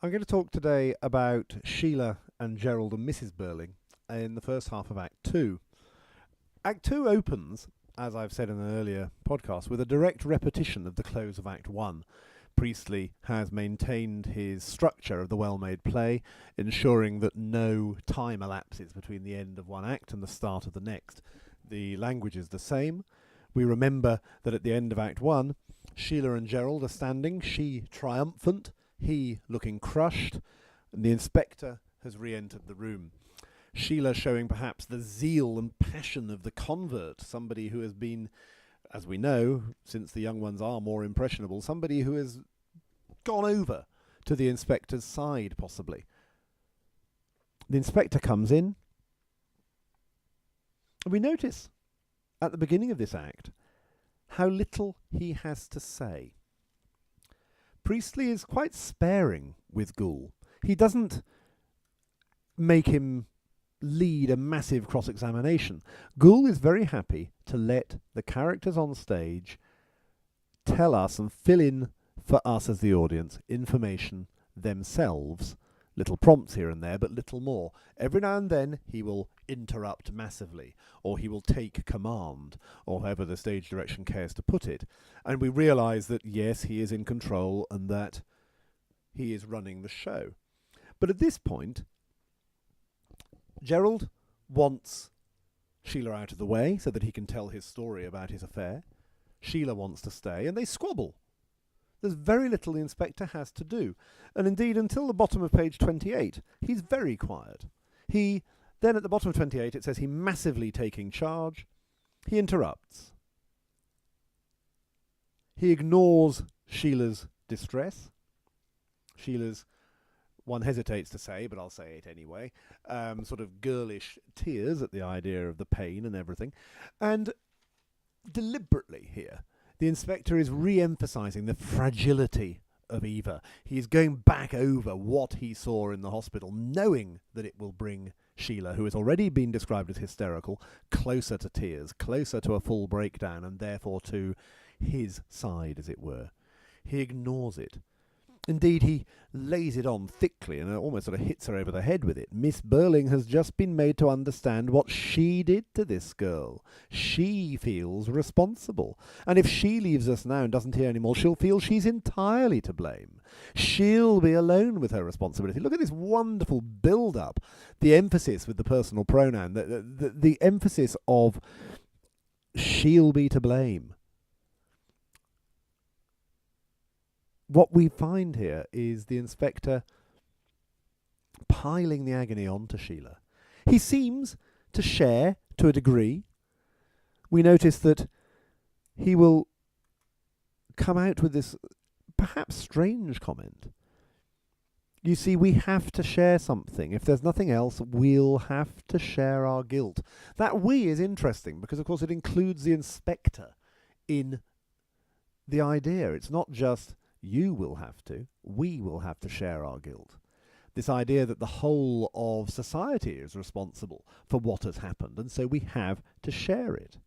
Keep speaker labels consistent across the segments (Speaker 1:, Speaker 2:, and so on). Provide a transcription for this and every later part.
Speaker 1: I'm going to talk today about Sheila and Gerald and Mrs Burling in the first half of Act 2. Act 2 opens, as I've said in an earlier podcast, with a direct repetition of the close of Act 1. Priestley has maintained his structure of the well-made play, ensuring that no time elapses between the end of one act and the start of the next. The language is the same. We remember that at the end of Act 1, Sheila and Gerald are standing, she triumphant, he looking crushed, and the inspector has re-entered the room. Sheila showing perhaps the zeal and passion of the convert, somebody who has been, as we know, since the young ones are more impressionable, somebody who has gone over to the inspector's side, possibly. The inspector comes in, and we notice at the beginning of this act how little he has to say. Priestley is quite sparing with Gould. He doesn't make him lead a massive cross-examination. Gould is very happy to let the characters on stage tell us and fill in for us as the audience information themselves. Little prompts here and there, but little more. Every now and then he will interrupt massively, or he will take command, or however the stage direction cares to put it. And we realise that, yes, he is in control and that he is running the show. But at this point, Gerald wants Sheila out of the way so that he can tell his story about his affair. Sheila wants to stay, and they squabble. There's very little the inspector has to do. And indeed, until the bottom of page 28, he's very quiet. Then at the bottom of 28, it says he massively taking charge. He interrupts. He ignores Sheila's distress. Sheila's, one hesitates to say, but I'll say it anyway, sort of girlish tears at the idea of the pain and everything. And deliberately here, the inspector is re-emphasising the fragility of Eva. He is going back over what he saw in the hospital, knowing that it will bring Sheila, who has already been described as hysterical, closer to tears, closer to a full breakdown, and therefore to his side, as it were. He ignores it. Indeed, he lays it on thickly and almost sort of hits her over the head with it. Miss Burling has just been made to understand what she did to this girl. She feels responsible. And if she leaves us now and doesn't hear any more, she'll feel she's entirely to blame. She'll be alone with her responsibility. Look at this wonderful build-up. The emphasis with the personal pronoun, the emphasis of she'll be to blame. What we find here is the inspector piling the agony onto Sheila. He seems to share to a degree. We notice that he will come out with this perhaps strange comment. You see, we have to share something. If there's nothing else, we'll have to share our guilt. That we is interesting because, of course, it includes the inspector in the idea. It's not just you will have to, we will have to share our guilt. This idea that the whole of society is responsible for what has happened, and so we have to share it.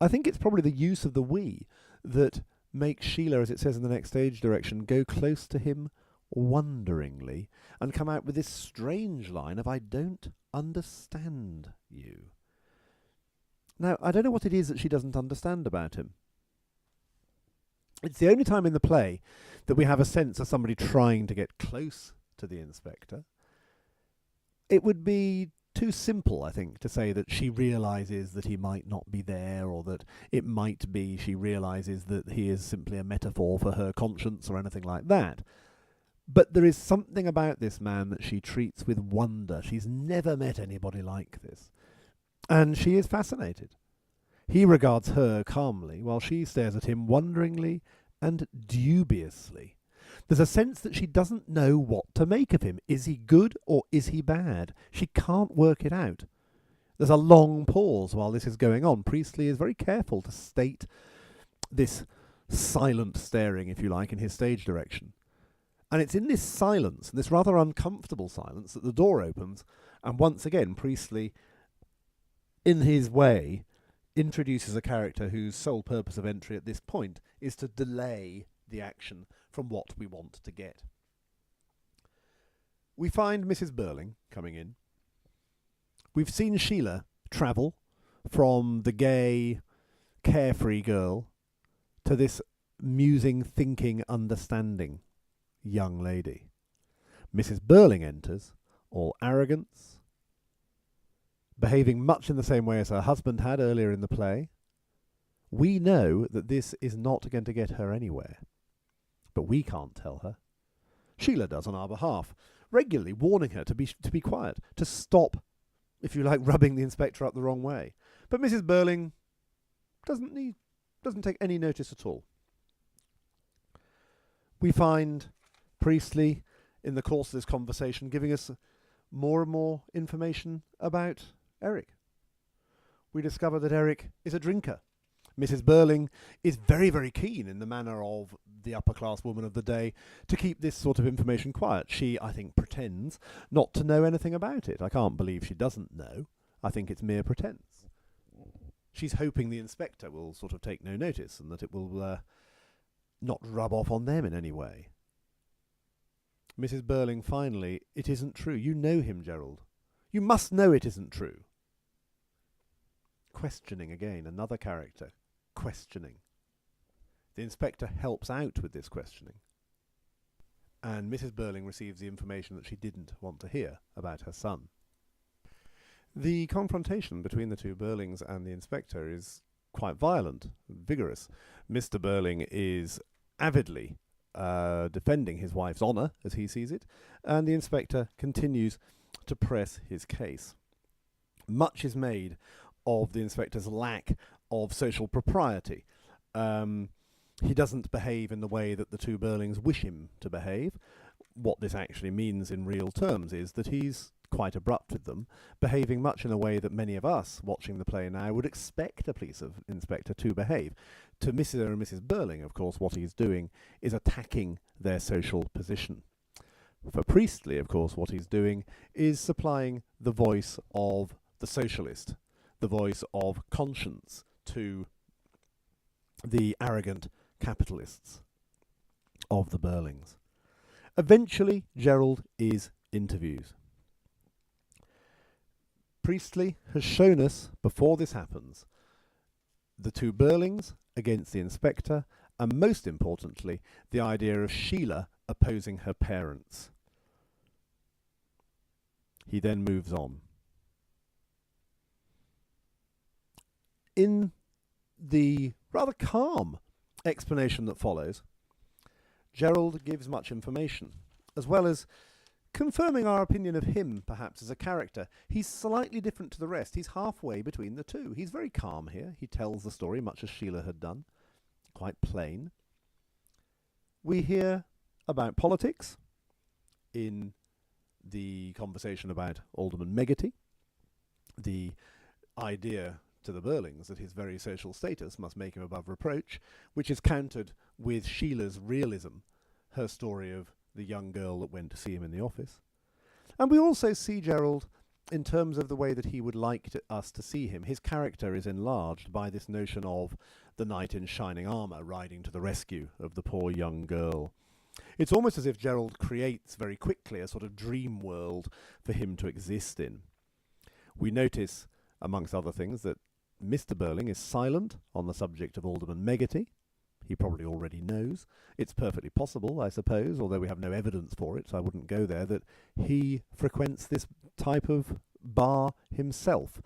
Speaker 1: I think it's probably the use of the we that makes Sheila, as it says in the next stage direction, go close to him wonderingly and come out with this strange line of, I don't understand you. Now, I don't know what it is that she doesn't understand about him. It's the only time in the play that we have a sense of somebody trying to get close to the inspector. It would be too simple, I think, to say that she realises that he might not be there, or that it might be she realises that he is simply a metaphor for her conscience or anything like that. But there is something about this man that she treats with wonder. She's never met anybody like this. And she is fascinated. He regards her calmly, while she stares at him wonderingly and dubiously. There's a sense that she doesn't know what to make of him. Is he good or is he bad? She can't work it out. There's a long pause while this is going on. Priestley is very careful to state this silent staring, if you like, in his stage direction. And it's in this silence, this rather uncomfortable silence, that the door opens, and once again Priestley, in his way, introduces a character whose sole purpose of entry at this point is to delay the action from what we want to get. We find Mrs. Burling coming in. We've seen Sheila travel from the gay, carefree girl to this musing, thinking, understanding young lady. Mrs. Burling enters, all arrogance, behaving much in the same way as her husband had earlier in the play. We know that this is not going to get her anywhere, but we can't tell her. Sheila does on our behalf, regularly warning her to be quiet, to stop, if you like, rubbing the inspector up the wrong way. But Mrs. Burling doesn't take any notice at all. We find Priestley, in the course of this conversation, giving us more and more information about Eric. We discover that Eric is a drinker. Mrs. Burling is very, very keen, in the manner of the upper-class woman of the day, to keep this sort of information quiet. She, I think, pretends not to know anything about it. I can't believe she doesn't know. I think it's mere pretense. She's hoping the inspector will sort of take no notice and that it will not rub off on them in any way. Mrs. Burling, finally, it isn't true. You know him, Gerald. You must know it isn't true. Questioning again, another character. Questioning. The inspector helps out with this questioning. And Mrs. Burling receives the information that she didn't want to hear about her son. The confrontation between the two Burlings and the inspector is quite violent, vigorous. Mr. Burling is avidly defending his wife's honour, as he sees it, and the inspector continues to press his case. Much is made of the inspector's lack of social propriety. He doesn't behave in the way that the two Burlings wish him to behave. What this actually means in real terms is that he's quite abrupt with them, behaving much in a way that many of us watching the play now would expect a police inspector to behave. To Mr. and Mrs. Burling, of course, what he's doing is attacking their social position. For Priestley, of course, what he's doing is supplying the voice of the socialist, the voice of conscience to the arrogant capitalists of the Burlings. Eventually, Gerald is interviewed. Priestley has shown us, before this happens, the two Burlings against the inspector, and most importantly, the idea of Sheila opposing her parents. He then moves on. In the rather calm explanation that follows, Gerald gives much information, as well as confirming our opinion of him, perhaps, as a character. He's slightly different to the rest. He's halfway between the two. He's very calm here. He tells the story, much as Sheila had done. Quite plain. We hear about politics in the conversation about Alderman Meggetty. The idea to the Burlings that his very social status must make him above reproach, which is countered with Sheila's realism, her story of the young girl that went to see him in the office. And we also see Gerald in terms of the way that he would like us to see him. His character is enlarged by this notion of the knight in shining armour riding to the rescue of the poor young girl. It's almost as if Gerald creates very quickly a sort of dream world for him to exist in. We notice, amongst other things, that Mr. Burling is silent on the subject of Alderman Meggetty. He probably already knows. It's perfectly possible, I suppose, although we have no evidence for it, so I wouldn't go there, that he frequents this type of bar himself.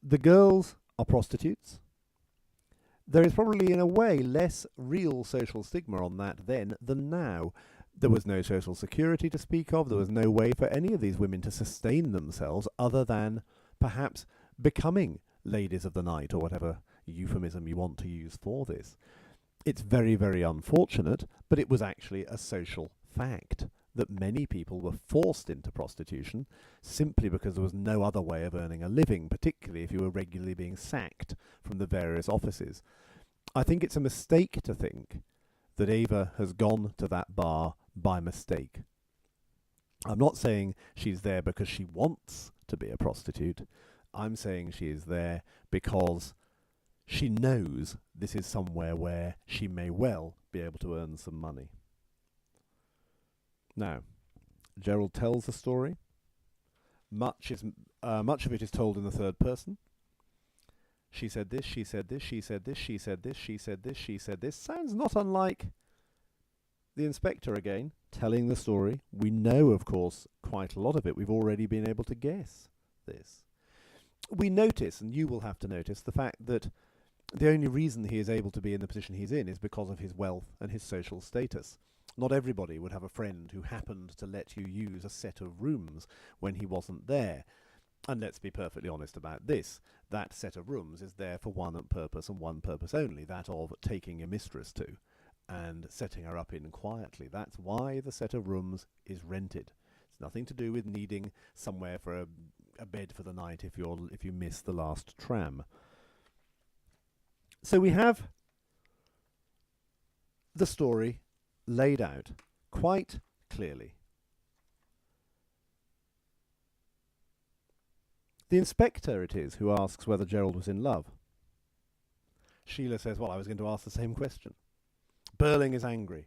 Speaker 1: The girls are prostitutes. There is probably, in a way, less real social stigma on that then than now. There was no social security to speak of. There was no way for any of these women to sustain themselves other than perhaps becoming ladies of the night, or whatever euphemism you want to use for this. It's very, very unfortunate, but it was actually a social fact that many people were forced into prostitution simply because there was no other way of earning a living, particularly if you were regularly being sacked from the various offices. I think it's a mistake to think that Ava has gone to that bar by mistake. I'm not saying she's there because she wants to be a prostitute. I'm saying she is there because she knows this is somewhere where she may well be able to earn some money. Now, Gerald tells the story. Much of it is told in the third person. She said this, she said this, she said this, she said this, she said this, she said this. Sounds not unlike the inspector again, telling the story. We know, of course, quite a lot of it. We've already been able to guess this. We notice, and you will have to notice, the fact that the only reason he is able to be in the position he's in is because of his wealth and his social status. Not everybody would have a friend who happened to let you use a set of rooms when he wasn't there. And let's be perfectly honest about this. That set of rooms is there for one purpose and one purpose only, that of taking your mistress to and setting her up in quietly. That's why the set of rooms is rented. It's nothing to do with needing somewhere for a bed for the night if you miss the last tram. So we have the story laid out quite clearly. The inspector it is who asks whether Gerald was in love. Sheila says, well, I was going to ask the same question. Burling is angry.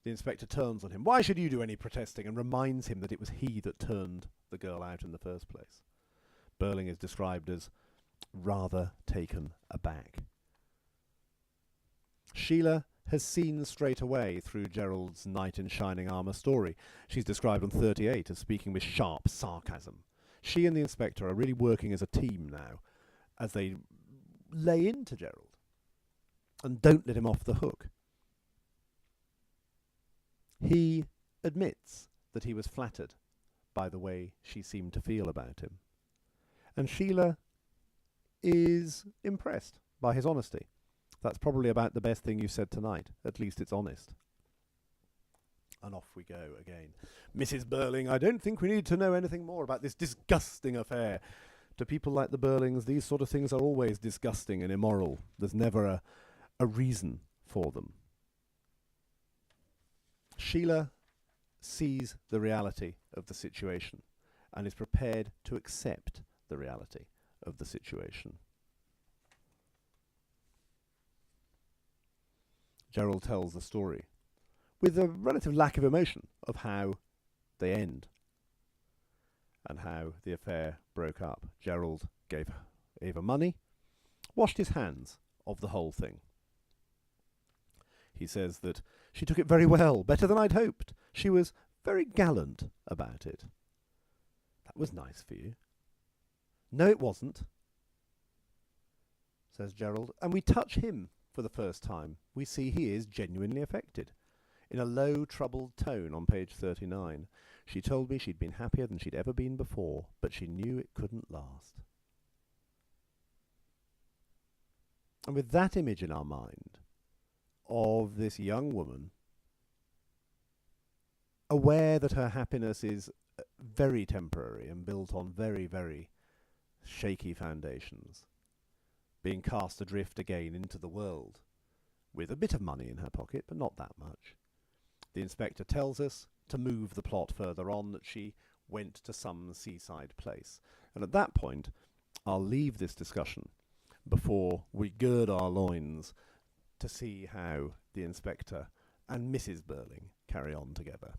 Speaker 1: The inspector turns on him. Why should you do any protesting? And reminds him that it was he that turned the girl out in the first place. Burling is described as rather taken aback. Sheila has seen straight away through Gerald's knight in shining armour story. She's described on 38 as speaking with sharp sarcasm. She and the inspector are really working as a team now, as they lay into Gerald and don't let him off the hook. He admits that he was flattered by the way she seemed to feel about him. And Sheila is impressed by his honesty. That's probably about the best thing you said tonight. At least it's honest. And off we go again. Mrs. Burling, I don't think we need to know anything more about this disgusting affair. To people like the Burlings, these sort of things are always disgusting and immoral. There's never a reason for them. Sheila sees the reality of the situation and is prepared to accept the reality of the situation. Gerald tells the story with a relative lack of emotion of how they end and how the affair broke up. Gerald gave Eva money, washed his hands of the whole thing. He says that she took it very well, better than I'd hoped. She was very gallant about it. That was nice for you. No, it wasn't, says Gerald, and we touch him for the first time. We see he is genuinely affected. In a low, troubled tone on page 39, she told me she'd been happier than she'd ever been before, but she knew it couldn't last. And with that image in our mind of this young woman, aware that her happiness is very temporary and built on very, very shaky foundations, being cast adrift again into the world with a bit of money in her pocket, but not that much. The inspector tells us to move the plot further on, that she went to some seaside place. And at that point, I'll leave this discussion before we gird our loins to see how the inspector and Mrs. Burling carry on together.